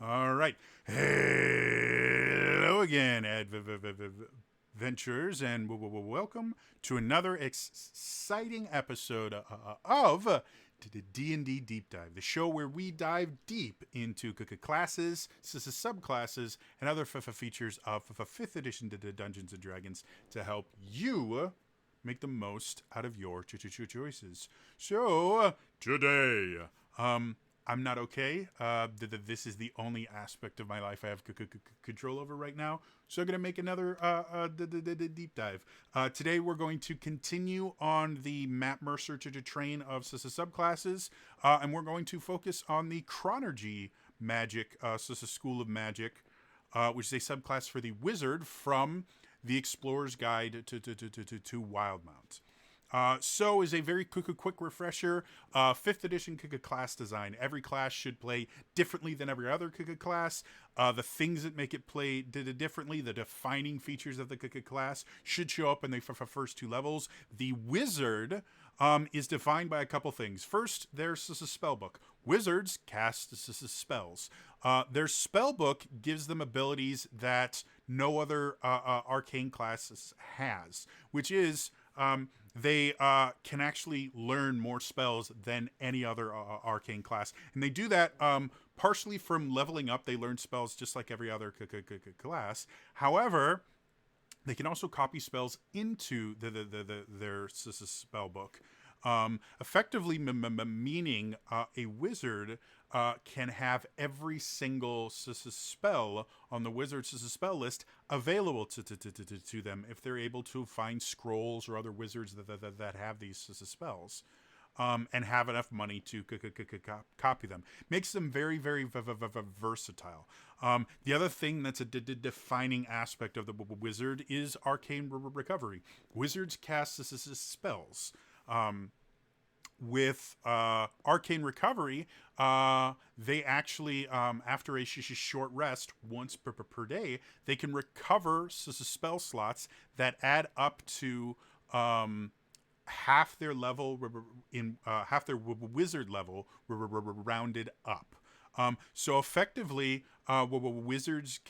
All right. Hello again, adventurers, and welcome to another exciting episode of the D&D Deep Dive, the show where we dive deep into classes, subclasses, and other features of 5th edition Dungeons & Dragons to help you make the most out of your choices. So, today, I'm not okay. This is the only aspect of my life I have control over right now. So I'm going to make another deep dive. Today we're going to continue on the Map Mercer to train of subclasses, and we're going to focus on the Chronurgy magic, School of Magic, which is a subclass for the wizard from the Explorer's Guide to Wildmount. So, as a very quick refresher, 5th edition class design. Every class should play differently than every other class. The things that make it play differently, the defining features of the class, should show up in the first two levels. The wizard is defined by a couple things. First, there's a spell book. Wizards cast spells. Their spell book gives them abilities that no other arcane classes has, which is they can actually learn more spells than any other arcane class. And they do that partially from leveling up. They learn spells just like every other class. However, they can also copy spells into their spell book. Effectively meaning a wizard can have every single spell on the wizard's spell list available to them if they're able to find scrolls or other wizards that have these spells. And have enough money to copy them. Makes them very versatile. The other thing that's a defining aspect of the wizard is arcane recovery. Wizards cast spells. With arcane recovery, they actually, after a short rest, once per day, they can recover spell slots that add up to half their level in half their wizard level rounded up. So effectively, wizards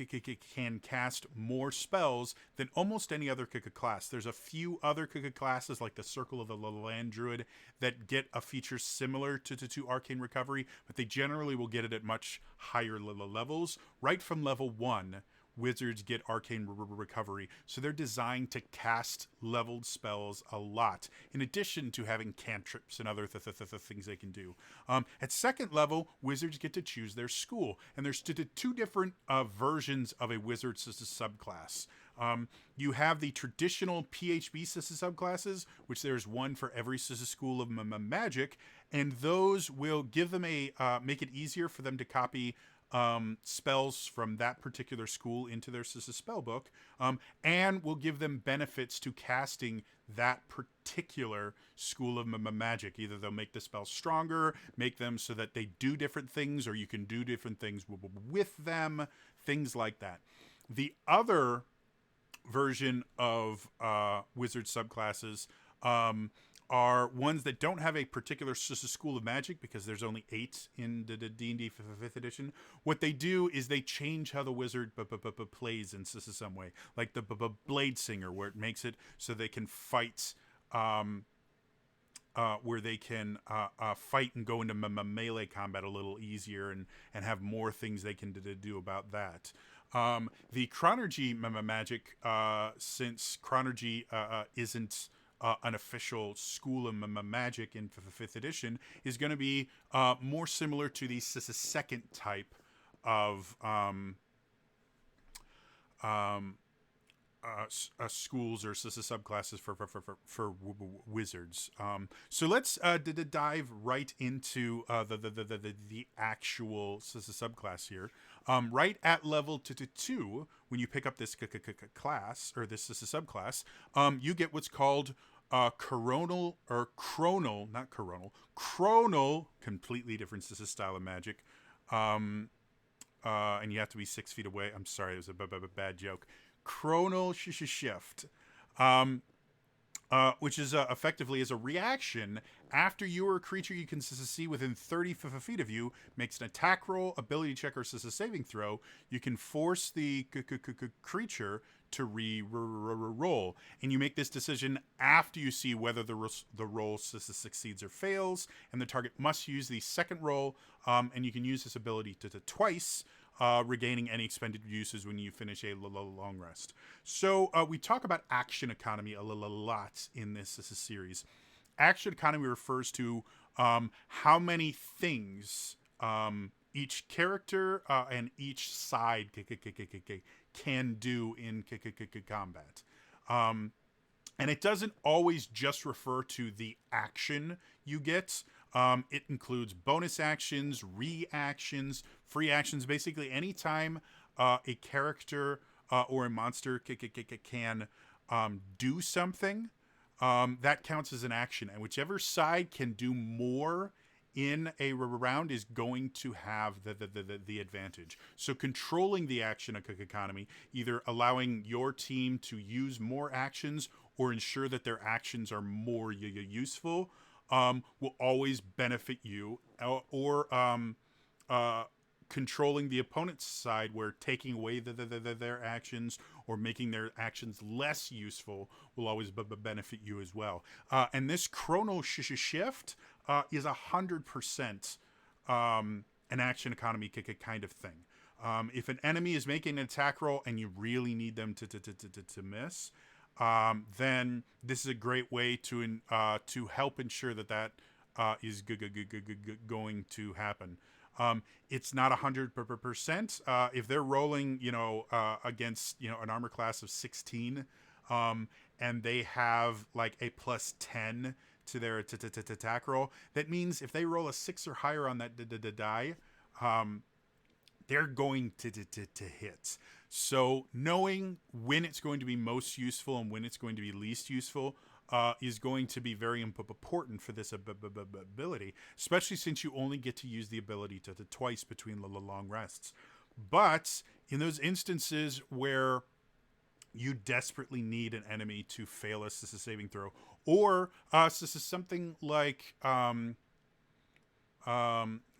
can cast more spells than almost any other class. There's a few other classes like the Circle of the Land Druid that get a feature similar to Arcane Recovery, but they generally will get it at much higher levels. Right from level 1, wizards get arcane recovery, so they're designed to cast leveled spells a lot, in addition to having cantrips and other things they can do. At second level, wizards get to choose their school, and there's two different versions of a wizard subclass. You have the traditional PHB subclasses, which there's one for every school of magic, and those will give them make it easier for them to copy spells from that particular school into their spell book, and will give them benefits to casting that particular school of magic. Either they'll make the spells stronger, make them so that they do different things, or you can do different things with them, things like that. The other version of wizard subclasses are ones that don't have a particular school of magic, because there's only 8 in the D&D 5th edition. What they do is they change how the wizard plays in some way, like the Blade Singer, where it makes it so they can fight, where they can fight and go into melee combat a little easier, and have more things they can do about that. The Chronurgy magic, since Chronurgy isn't an official school of magic in 5th edition, is going to be more similar to the second type of schools or subclasses for wizards. So let's dive right into the actual subclass here. Right at level 2, when you pick up this class, or this subclass, you get what's called coronal, or chronal, not coronal, chronal, completely different style of magic. And you have to be 6 feet away. I'm sorry, it was a bad joke. Chronal Shift. which is effectively as a reaction after you or a creature you can see within 30 feet of you makes an attack roll, ability check, or saving throw. You can force the creature to roll, and you make this decision after you see whether the roll succeeds or fails, and the target must use the second roll, and you can use this ability to twice, regaining any expended uses when you finish a long rest. So we talk about action economy a lot in this series. Action economy refers to how many things each character and each side can do in combat. And it doesn't always just refer to the action you get. It includes bonus actions, reactions, free actions. Basically, anytime a character or a monster can do something, that counts as an action. And whichever side can do more in a round is going to have the advantage. So controlling the action economy, either allowing your team to use more actions or ensure that their actions are more useful, will always benefit you, or controlling the opponent's side, where taking away their actions or making their actions less useful will always benefit you as well. And this Chronal Shift is 100% an action economy kind of thing. If an enemy is making an attack roll and you really need them to miss, then this is a great way to help ensure that is going to happen. It's not 100%. If they're rolling, against, an armor class of 16, and they have like a +10 to their attack roll, that means if they roll a 6 or higher on that die, they're going to hit. So knowing when it's going to be most useful and when it's going to be least useful is going to be very important for this ability, especially since you only get to use the ability to twice between the long rests. But in those instances where you desperately need an enemy to fail a saving throw, or this is something like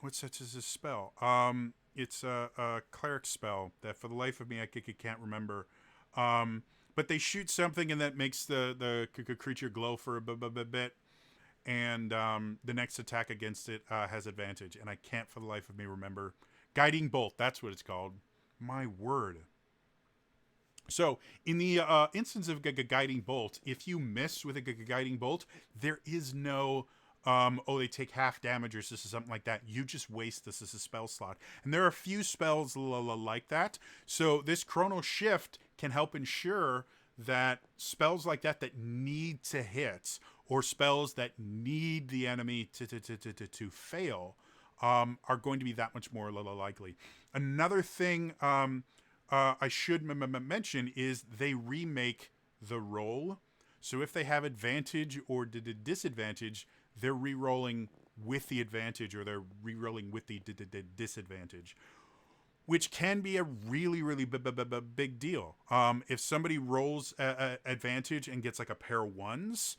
what's such as a spell? It's a cleric spell that for the life of me I can't remember. But they shoot something and that makes the creature glow for a bit, and the next attack against it has advantage. And I can't for the life of me remember. Guiding Bolt, that's what it's called. My word. So in the instance of Guiding Bolt, if you miss with a Guiding Bolt, there is no they take half damage or something like that. You just waste this as a spell slot. And there are a few spells like that. So this Chronal Shift can help ensure that spells like that need to hit, or spells that need the enemy to fail, are going to be that much more likely. Another thing I should mention is they remake the roll. So if they have advantage or disadvantage, they're re-rolling with the advantage, or they're re-rolling with the disadvantage, which can be a really, really big deal. If somebody rolls advantage and gets like a pair of ones,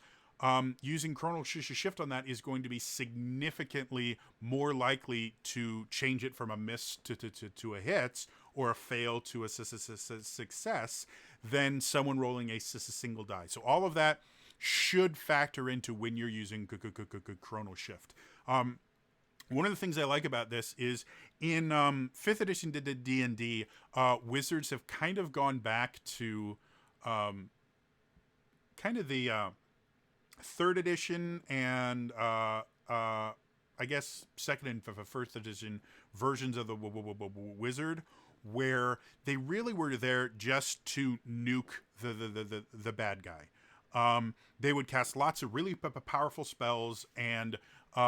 using Chronal Shift on that is going to be significantly more likely to change it from a miss to a hit, or a fail to a success, than someone rolling a single die. So all of that should factor into when you're using Chronal Shift. One of the things I like about this is in 5th edition D&D, Wizards have kind of gone back to kind of the 3rd edition and I guess 2nd and 1st edition versions of the Wizard, where they really were there just to nuke the bad guy. They would cast lots of really powerful spells and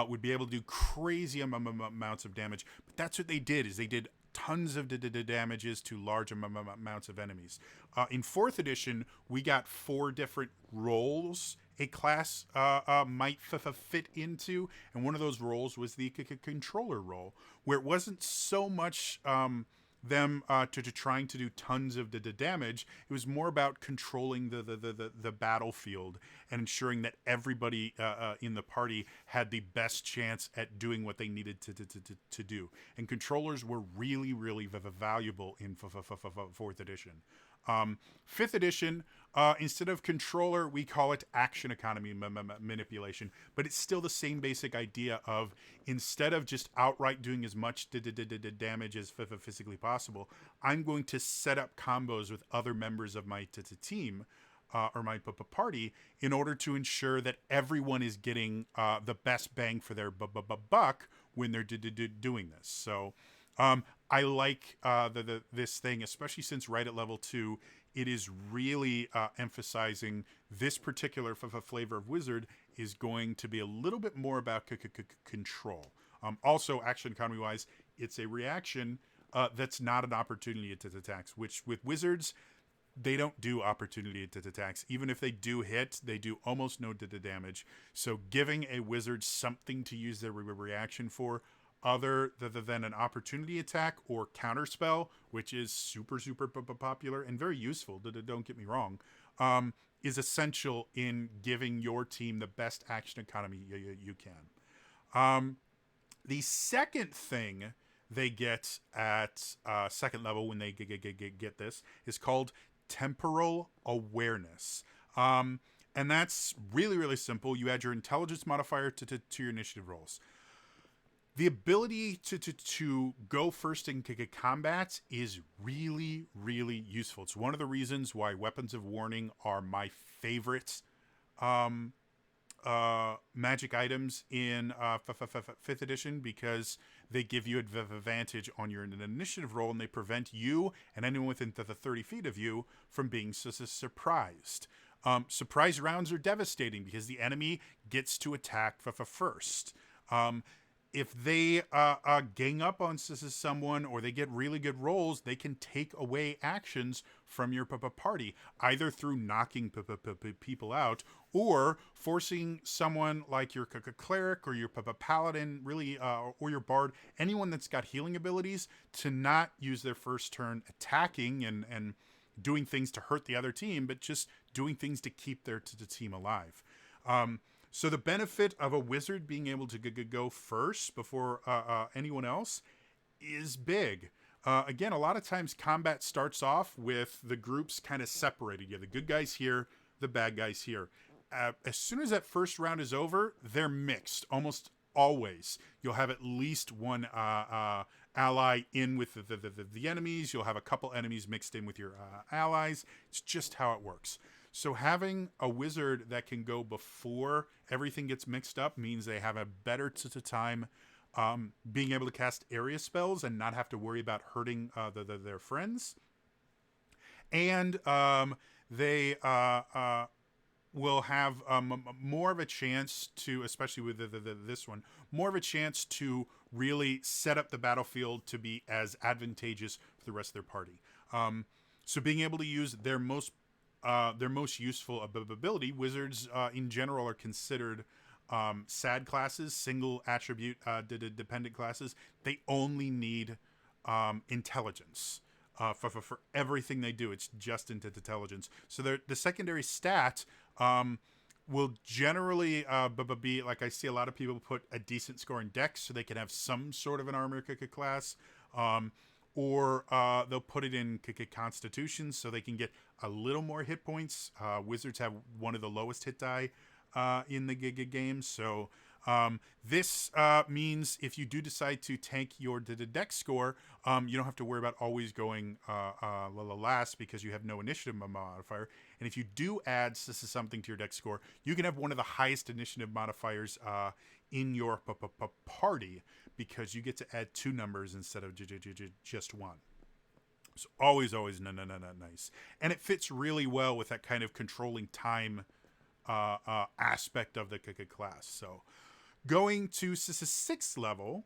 would be able to do crazy amounts of damage. But that's what they did, is they did tons of damages to large amounts of enemies. In 4th edition, we got 4 different roles a class might fit into, and one of those roles was the controller role, where it wasn't so much them to trying to do tons of the damage. It was more about controlling the battlefield and ensuring that everybody in the party had the best chance at doing what they needed to do. And controllers were really, really valuable in 4th edition. 5th edition, instead of controller, we call it action economy manipulation, but it's still the same basic idea of, instead of just outright doing as much damage as physically possible, I'm going to set up combos with other members of my team or my party in order to ensure that everyone is getting the best bang for their buck when they're doing this. So I like this thing, especially since right at level 2, it is really emphasizing this particular flavor of wizard is going to be a little bit more about control. Also, action economy wise, it's a reaction that's not an opportunity to attacks, which with wizards, they don't do opportunity to attacks. Even if they do hit, they do almost no damage. So giving a wizard something to use their reaction for, other than an opportunity attack or counterspell, which is super popular and very useful, don't get me wrong, is essential in giving your team the best action economy you can. The second thing they get at second level when they get this is called Temporal Awareness. And that's really, really simple. You add your intelligence modifier to your initiative rolls. The ability to go first in combat is really, really useful. It's one of the reasons why Weapons of Warning are my favorite magic items in 5th edition, because they give you advantage on your initiative roll, and they prevent you and anyone within the 30 feet of you from being surprised. Surprise rounds are devastating because the enemy gets to attack first. If they gang up on someone or they get really good rolls, they can take away actions from your party, either through knocking people out or forcing someone like your cleric or your paladin, really, or your bard, anyone that's got healing abilities, to not use their first turn attacking and doing things to hurt the other team, but just doing things to keep their team alive. So the benefit of a wizard being able to go first before anyone else is big. Again, a lot of times combat starts off with the groups kind of separated. You have the good guys here, the bad guys here. As soon as that first round is over, they're mixed almost always. You'll have at least one ally in with the enemies. You'll have a couple enemies mixed in with your allies. It's just how it works. So having a wizard that can go before everything gets mixed up means they have a better time being able to cast area spells and not have to worry about hurting their friends. And they will have more of a chance to, especially with this one, more of a chance to really set up the battlefield to be as advantageous for the rest of their party. So being able to use their most useful ability, wizards in general are considered SAD classes, single attribute dependent classes. They only need intelligence for everything they do. It's just into intelligence. So the secondary stat will generally be, like, I see a lot of people put a decent score in Dex so they can have some sort of an armor class. Or they'll put it in Constitution so they can get a little more hit points. Wizards have one of the lowest hit die in the game. So this means if you do decide to tank your Dex score, you don't have to worry about always going last because you have no initiative modifier. And if you do add something to your Dex score, you can have one of the highest initiative modifiers in your party, because you get to add 2 numbers instead of just 1. So always nice. And it fits really well with that kind of controlling time aspect of the class. So going to 6th level,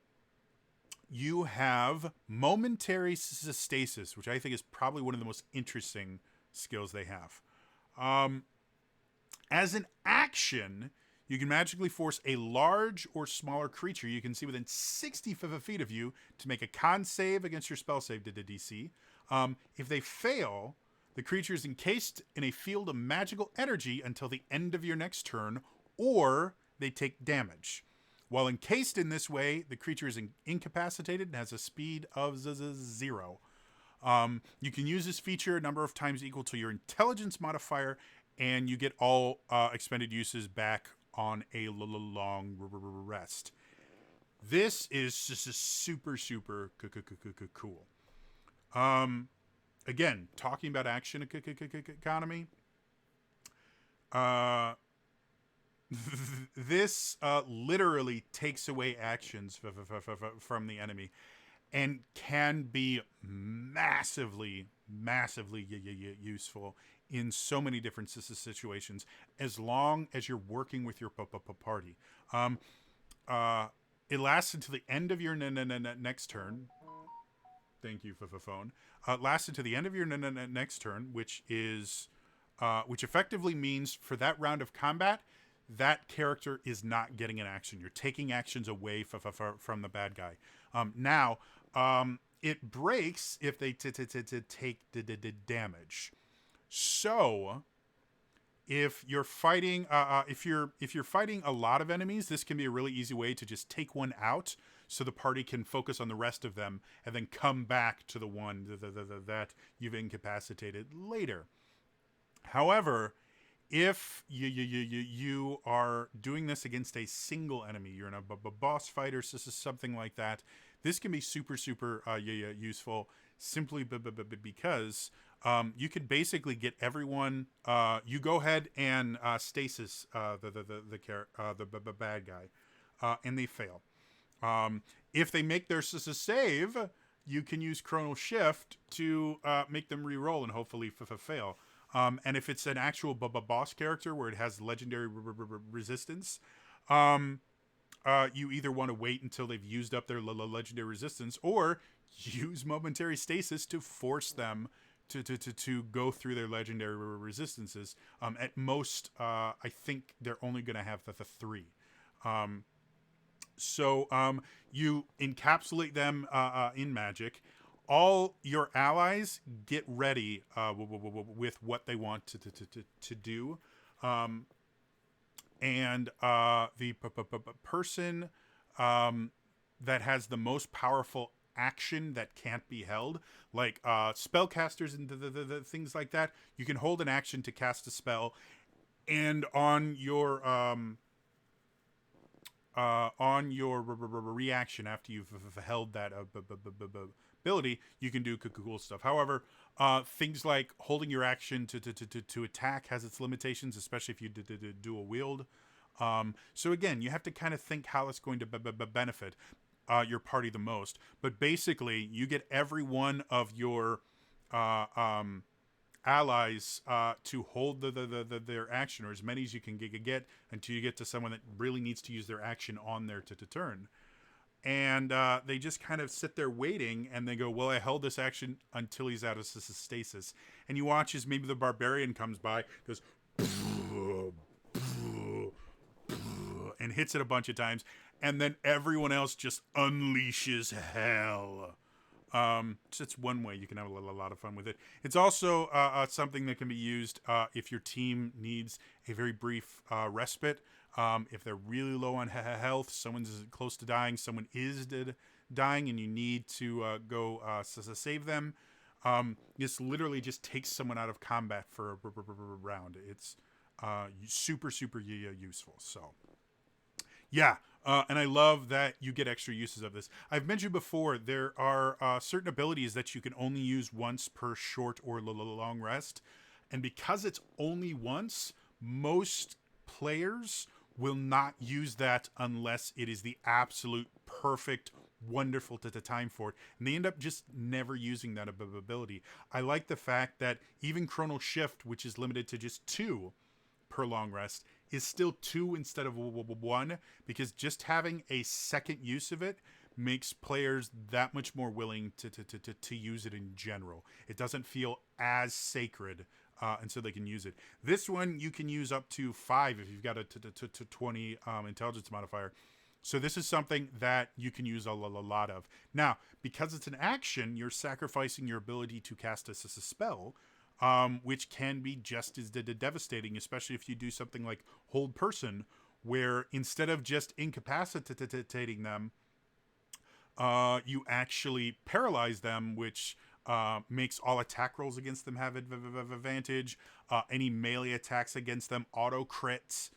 you have Momentary Stasis, which I think is probably one of the most interesting skills they have. As an action, you can magically force a large or smaller creature you can see within 60 feet of you to make a con save against your spell save DC. If they fail, the creature is encased in a field of magical energy until the end of your next turn, or they take damage. While encased in this way, the creature is incapacitated and has a speed of 0. You can use this feature a number of times equal to your intelligence modifier, and you get all expended uses back on a long rest. This is just super cool. Again, talking about action economy. This literally takes away actions from the enemy, and can be massively useful in so many different situations, as long as you're working with your party. It lasts until the end of your next turn. Thank you, phone. Lasts until the end of your next turn, which effectively means for that round of combat, that character is not getting an action. You're taking actions away from the bad guy. Now, it breaks if they take damage. So, if you're fighting, if you're fighting a lot of enemies, this can be a really easy way to just take one out, so the party can focus on the rest of them, and then come back to the one that you've incapacitated later. However, if you are doing this against a single enemy, you're in a boss fight or something like that, this can be super useful, simply because you could basically get everyone. You go ahead and stasis the bad guy, and they fail. If they make their save, you can use Chronal Shift to make them re-roll and hopefully fail. And if it's an actual boss character where it has legendary resistance, you either want to wait until they've used up their legendary resistance, or use Momentary Stasis to force them to go through their legendary resistances. At most, I think they're only going to have the 3. So you encapsulate them in magic. All your allies get ready with what they want to do. And the person that has the most powerful action that can't be held, like spellcasters and the things like that, you can hold an action to cast a spell, and on your reaction after you've held that ability, you can do cool stuff. However, things like holding your action to attack has its limitations, especially if you dual wield. So again, you have to kind of think how it's going to benefit your party the most. But basically, you get every one of your allies to hold their action, or as many as you can get until you get to someone that really needs to use their action on their turn. And they just kind of sit there waiting, and they go, well, I held this action until he's out of stasis. And you watch as maybe the barbarian comes by, goes, and hits it a bunch of times, and then everyone else just unleashes hell. So it's one way you can have a lot of fun with it. It's also something that can be used if your team needs a very brief respite. If they're really low on health, someone's close to dying, someone is dying, and you need to go save them. This literally just takes someone out of combat for a round. It's super useful. So, yeah. And I love that you get extra uses of this. I've mentioned before, there are certain abilities that you can only use once per short or long rest. And because it's only once, most players will not use that unless it is the absolute perfect, wonderful time for it. And they end up just never using that ability. I like the fact that even Chronal Shift, which is limited to just 2 per long rest, is still 2 instead of 1, because just having a second use of it makes players that much more willing to use it in general. It doesn't feel as sacred and so they can use it. This one you can use up to 5 if you've got a 20 intelligence modifier. So this is something that you can use a lot of. Now, because it's an action, you're sacrificing your ability to cast a spell, which can be just as devastating, especially if you do something like Hold Person, where instead of just incapacitating them, you actually paralyze them, which makes all attack rolls against them have advantage. Any melee attacks against them auto crits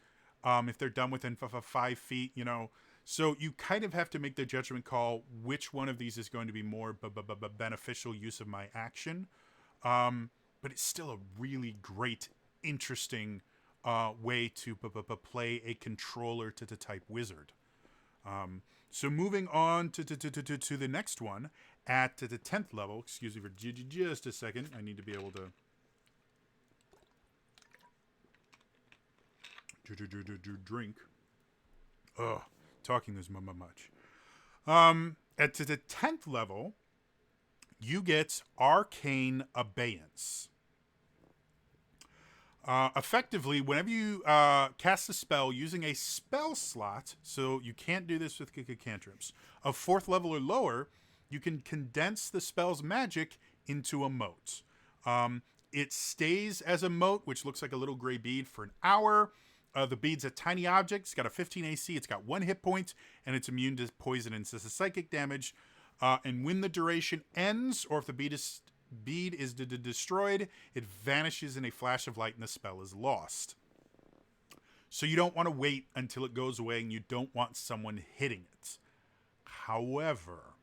if they're done within 5 feet, you know. So you kind of have to make the judgment call which one of these is going to be more beneficial use of my action. But it's still a really great, interesting way to play a controller to type wizard. So moving on to the next one at the 10th level. Excuse me for just a second. I need to be able to drink. Ugh, talking this much. At the 10th level, you get Arcane Abeyance. Effectively, whenever you cast a spell using a spell slot, so you can't do this with cantrips, of 4th level or lower, you can condense the spell's magic into a mote. It stays as a mote, which looks like a little gray bead, for an hour. The bead's a tiny object. It's got a 15 AC. It's got 1 hit point, and it's immune to poison and psychic damage. And when the duration ends, or if the bead is destroyed, it vanishes in a flash of light and the spell is lost. So you don't want to wait until it goes away, and you don't want someone hitting it. However,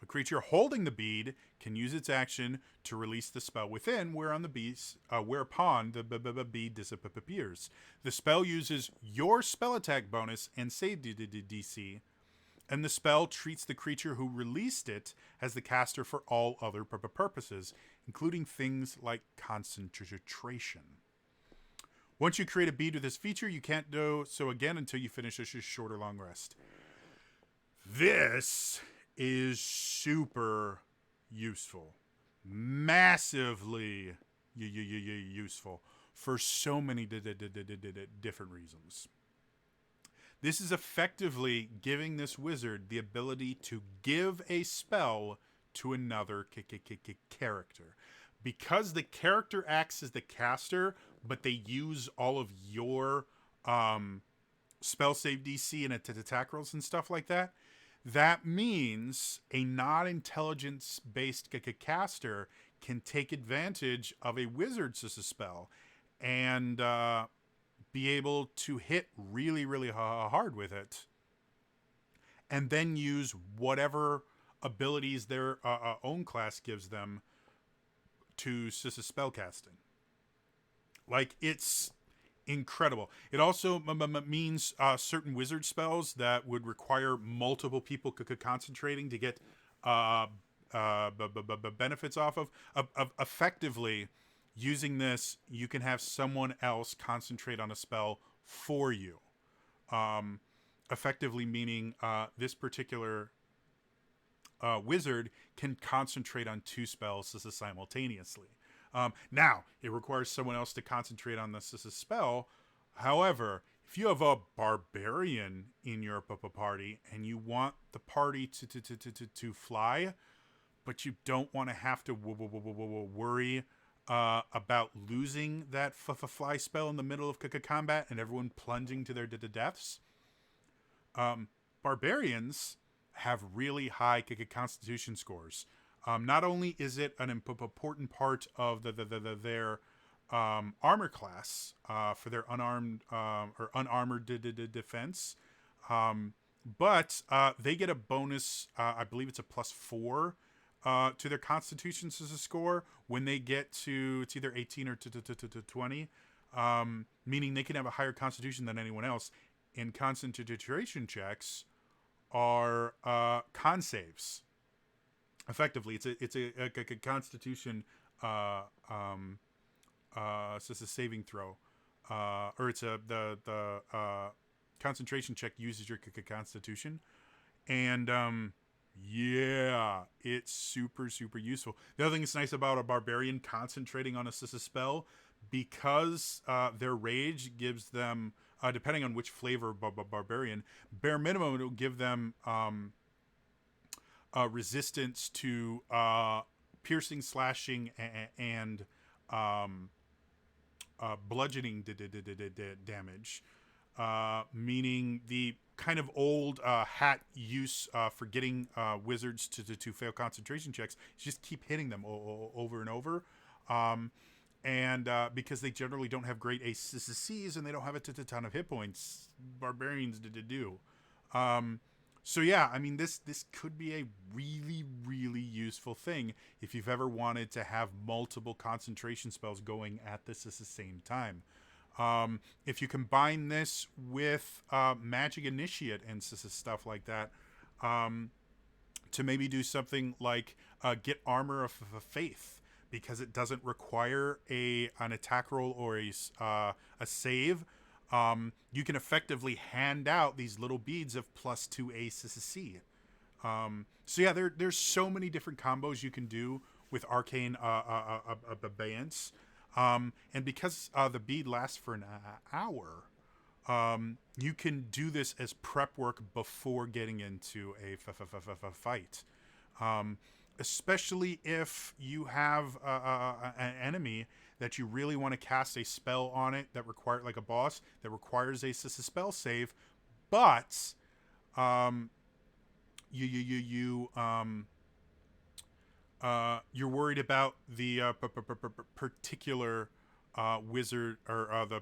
a creature holding the bead can use its action to release the spell within, whereupon the bead disappears. The spell uses your spell attack bonus and save DC, and the spell treats the creature who released it as the caster for all other purposes, including things like concentration. Once you create a bead with this feature, you can't do so again until you finish a short or long rest. This is super useful. Massively useful for so many different reasons. This is effectively giving this wizard the ability to give a spell to another character. Because the character acts as the caster, but they use all of your spell save DC and attack rolls and stuff like that, that means a non-intelligence-based caster can take advantage of a wizard's spell and be able to hit really hard with it, and then use whatever abilities their own class gives them to spell casting. Like, it's incredible. It also means certain wizard spells that would require multiple people concentrating to get benefits off of. Effectively, using this, you can have someone else concentrate on a spell for you. Effectively meaning this particular wizard can concentrate on 2 spells simultaneously. Now, it requires someone else to concentrate on this spell. However, if you have a barbarian in your party and you want the party to fly, but you don't want to have to worry about losing that fly spell in the middle of combat and everyone plunging to their deaths, barbarians have really high constitution scores. Not only is it an important part of their armor class for their unarmed or unarmored defense, but they get a bonus. I believe it's a +4 to their Constitution score when they get to, it's either 18 or 20, meaning they can have a higher Constitution than anyone else. And concentration checks are con saves. Effectively, it's a Constitution it's just a saving throw, or it's the concentration check uses your Constitution, and Yeah, it's super, super useful. The other thing that's nice about a barbarian concentrating on a spell, because their rage gives them, depending on which flavor of barbarian, bare minimum it'll give them resistance to piercing, slashing, and um, bludgeoning damage, meaning the kind of old hat use for getting wizards to fail concentration checks is just keep hitting them over and over. And because they generally don't have great ACs and they don't have a ton of hit points, barbarians do. So yeah, I mean this could be a really, really useful thing if you've ever wanted to have multiple concentration spells going at the same time. If you combine this with Magic Initiate and stuff like that, to maybe do something like get Armor of Faith, because it doesn't require an attack roll or a save. You can effectively hand out these little beads of +2 ACC. So yeah, there's so many different combos you can do with Arcane Abeyance. And because the bead lasts for an hour, you can do this as prep work before getting into a fight. Especially if you have an enemy that you really want to cast a spell on it that require, like a boss that requires a spell save, but you're worried about the particular wizard or the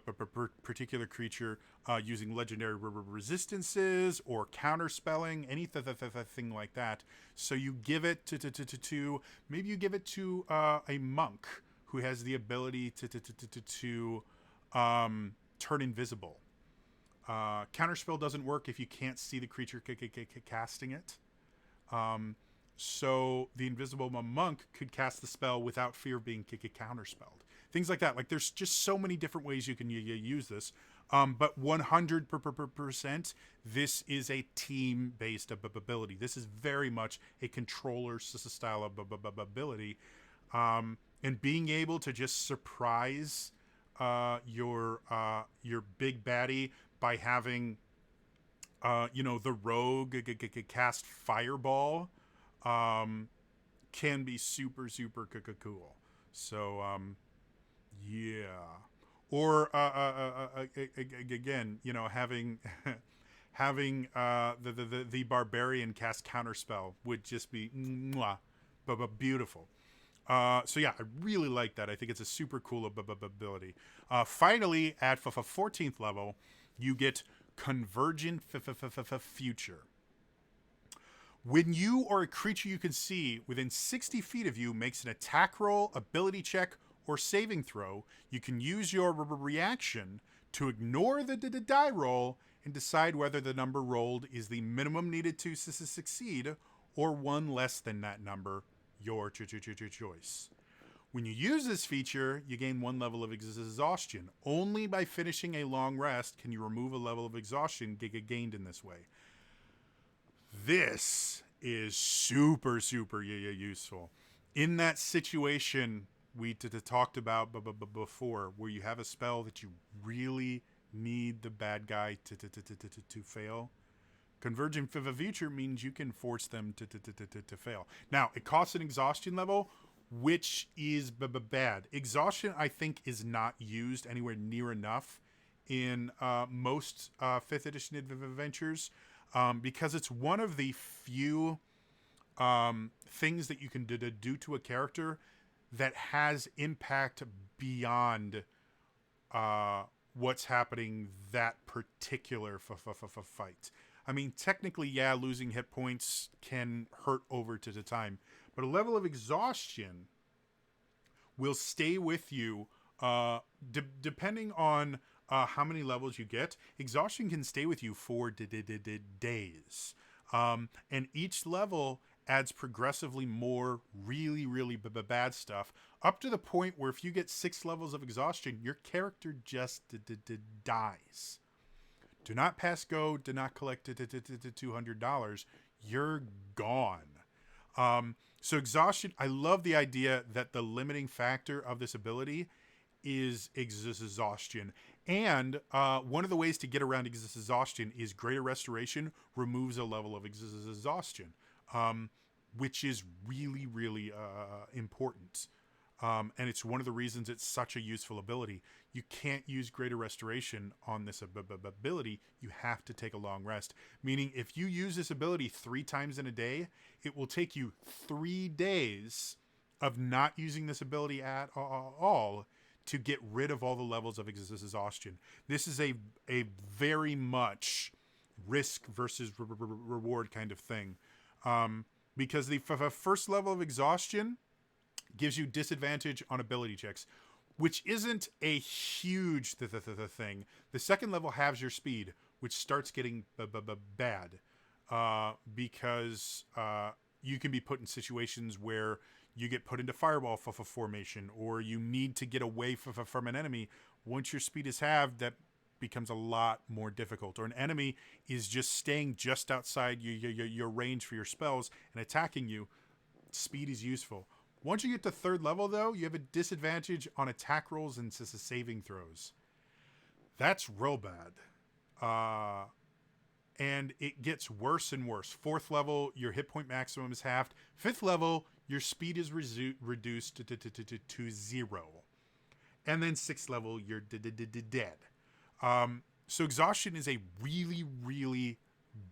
particular creature using legendary resistances or counter spelling, anything like that. So you give it to maybe you give it to a monk who has the ability to turn invisible. Counterspell doesn't work if you can't see the creature casting it. So the invisible monk could cast the spell without fear of being counterspelled. Things like that. Like there's just so many different ways you can use this. But 100%, this is a team-based ability. This is very much a controller style of ability. And being able to just surprise your big baddie by having the rogue cast fireball can be super, super cool. So yeah. Or again, having having the barbarian cast counterspell would just be mwah, but beautiful. So yeah, I really like that. I think it's a super cool ability. Finally, at 14th level, you get Convergent Future. When you or a creature you can see within 60 feet of you makes an attack roll, ability check, or saving throw, you can use your reaction to ignore the die roll and decide whether the number rolled is the minimum needed to succeed or one less than that number, your choice. When you use this feature, you gain 1 level of exhaustion. Only by finishing a long rest can you remove a level of exhaustion gained in this way. This is super, super useful. In that situation we talked about before, where you have a spell that you really need the bad guy to fail, Convergent Future means you can force them to fail. Now, it costs an exhaustion level, which is bad. Exhaustion, I think, is not used anywhere near enough in most 5th edition adventures, because it's one of the few things that you can do to a character that has impact beyond what's happening that particular fight. I mean, technically, yeah, losing hit points can hurt over to the time, but a level of exhaustion will stay with you depending on how many levels you get. Exhaustion can stay with you for days. And each level adds progressively more really, really bad stuff, up to the point where if you get 6 levels of exhaustion, your character just dies. Do not pass go, do not collect $200. you're gone. So exhaustion, I love the idea that the limiting factor of this ability is exhaustion. And one of the ways to get around exhaustion is greater restoration removes a level of exhaustion, which is really, really important. And it's one of the reasons it's such a useful ability. You can't use greater restoration on this ability. You have to take a long rest. Meaning, if you use this ability 3 times in a day, it will take you 3 days of not using this ability at all to get rid of all the levels of exhaustion. This is a very much risk versus reward kind of thing. Because the first level of exhaustion gives you disadvantage on ability checks, which isn't a huge thing. The second level halves your speed, which starts getting bad, because you can be put in situations where you get put into fireball formation, or you need to get away from an enemy. Once your speed is halved, that becomes a lot more difficult. Or an enemy is just staying just outside your range for your spells and attacking you. Speed is useful. Once you get to third level, though, you have a disadvantage on attack rolls and saving throws. That's real bad. And it gets worse and worse. Fourth level, your hit point maximum is halved. Fifth level, your speed is reduced to 0. And then sixth level, you're dead. So exhaustion is a really, really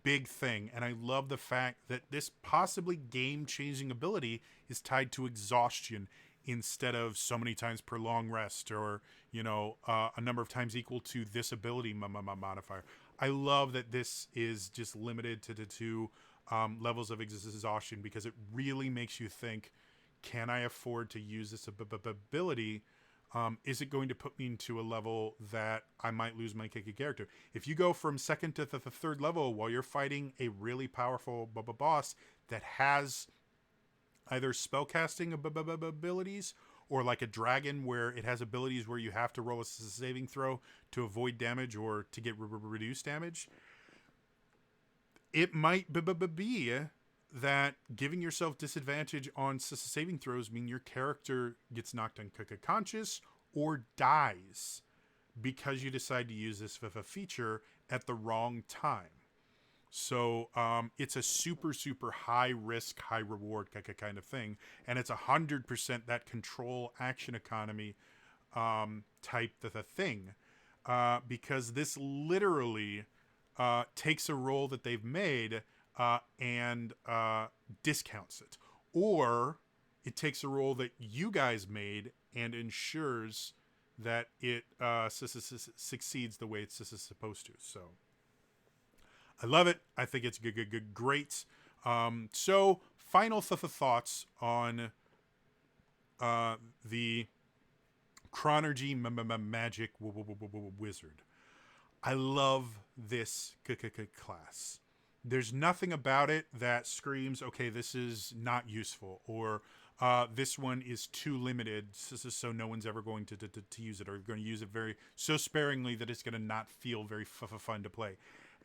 big thing, and I love the fact that this possibly game-changing ability is tied to exhaustion instead of so many times per long rest, or a number of times equal to this ability modifier. I love that this is just limited to the 2 levels of exhaustion, because it really makes you think, can I afford to use this ability? Is it going to put me into a level that I might lose my character? If you go from second to the third level while you're fighting a really powerful boss that has either spellcasting abilities, or like a dragon where it has abilities where you have to roll a saving throw to avoid damage or to get reduced damage, it might be that giving yourself disadvantage on saving throws mean your character gets knocked unconscious or dies because you decide to use this feature at the wrong time. So it's a super, super high risk, high reward kind of thing. And it's 100% that control action economy type thing. Because this literally takes a role that they've made and discounts it. Or it takes a role that you guys made and ensures that it succeeds the way it's supposed to. So I love it. I think it's great. So final thoughts on the Chronurgy magic wizard. I love this class. There's nothing about it that screams, okay, this is not useful, or this one is too limited, so no one's ever going to use it, or going to use it so sparingly that it's going to not feel very fun to play.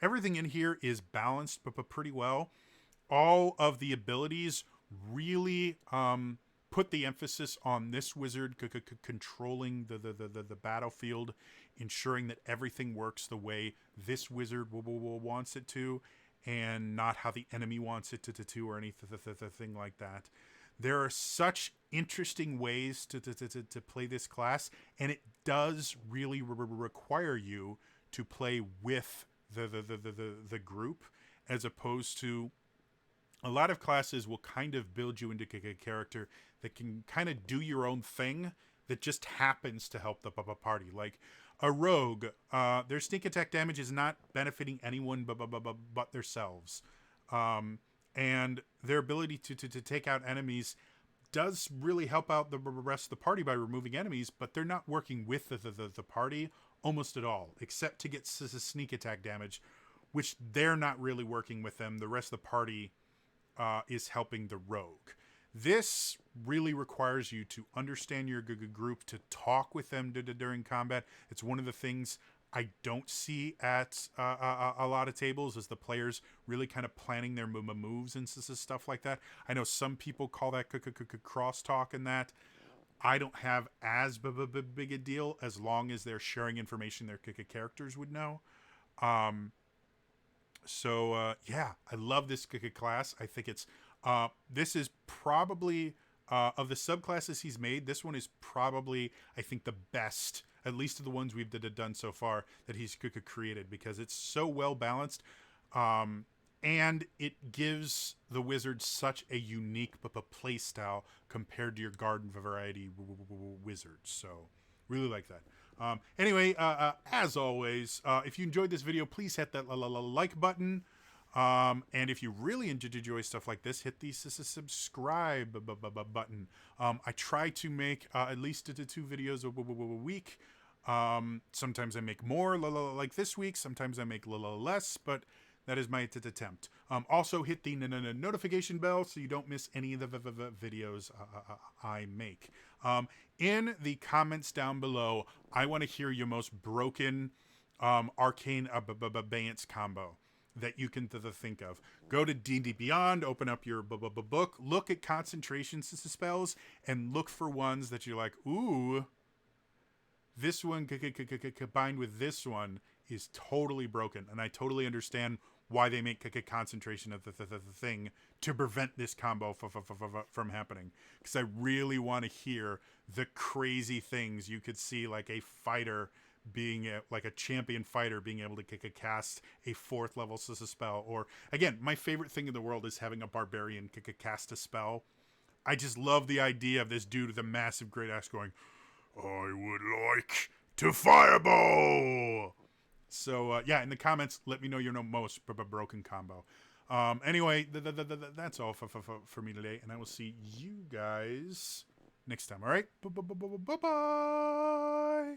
Everything in here is balanced, but pretty well. All of the abilities really put the emphasis on this wizard controlling the battlefield, ensuring that everything works the way this wizard wants it to, and not how the enemy wants it to or anything like that. There are such interesting ways to play this class, and it does really require you to play with the group, as opposed to a lot of classes will kind of build you into a character that can kind of do your own thing that just happens to help the party. Like a rogue, their sneak attack damage is not benefiting anyone but themselves. And their ability to take out enemies does really help out the rest of the party by removing enemies, but they're not working with the party almost at all, except to get sneak attack damage, which they're not really working with them. The rest of the party is helping the rogue. This really requires you to understand your group, to talk with them during combat. It's one of the things I don't see at a lot of tables is the players really kind of planning their moves and stuff like that. I know some people call that crosstalk and that. I don't have as big a deal as long as they're sharing information their characters would know. Um, yeah, I love this class. I think it's this is probably of the subclasses he's made. This one is probably, I think, the best, at least of the ones we've done so far, that he's created, because it's so well balanced, and it gives the wizard such a unique play style compared to your garden variety wizards. So really like that. Anyway, as always, if you enjoyed this video, please hit that like button. And if you really enjoy stuff like this, hit the subscribe button. I try to make at least 2 videos a week. Sometimes I make more, like this week. Sometimes I make less, but that is my attempt. Also, hit the notification bell so you don't miss any of the videos I make. In the comments down below, I want to hear your most broken Arcane Abeyance combo that you can think of. Go to D&D Beyond, open up your book, look at concentration spells, and look for ones that you're like, ooh, this one combined with this one is totally broken. And I totally understand why they make concentration of the thing to prevent this combo from happening. Because I really want to hear the crazy things you could see, like a fighter being like a champion fighter being able to cast a 4th level spell. Or again, my favorite thing in the world is having a barbarian cast a spell. I just love the idea of this dude with a massive great axe going, I would like to fireball. So yeah, in the comments, let me know your most broken combo. Anyway, that's all for me today, and I will see you guys next time. All right, bye.